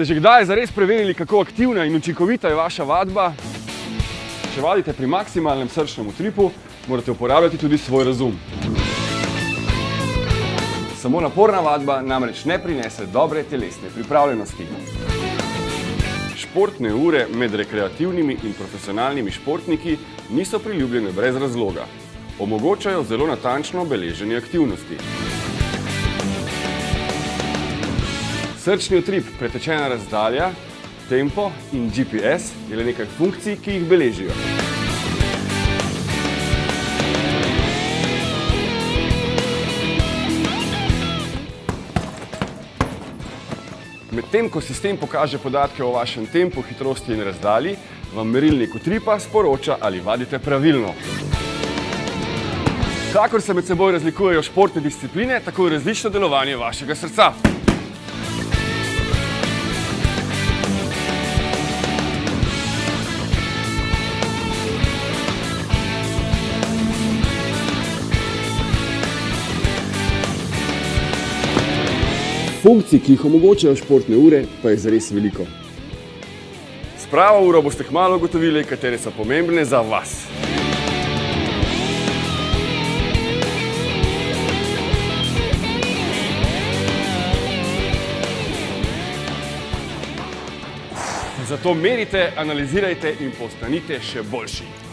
Ste že kdaj zares preverili, kako aktivna in učinkovita je vaša vadba? Če vadite pri maksimalnem srčnem utripu, morate uporabljati tudi svoj razum. Samo naporna vadba namreč ne prinese dobre telesne pripravljenosti. Športne ure med rekreativnimi in profesionalnimi športniki niso priljubljene brez razloga. Omogočajo zelo natančno beleženje aktivnosti. Srčni utrip, pretečena razdalja, tempo in GPS je le nekaj funkcij, ki jih beležijo. Medtem ko sistem pokaže podatke o vašem tempu, hitrosti in razdalji, vam merilnik utripa sporoča, ali vadite pravilno. Kakor se med seboj razlikujejo športne discipline, tako je različno delovanje vašega srca. Funkcij, ki jih omogočajo športne ure, pa je zares veliko. S pravo uro boste kmalu ugotovili, katere so pomembne za vas. Zato merite, analizirajte in postanite še boljši.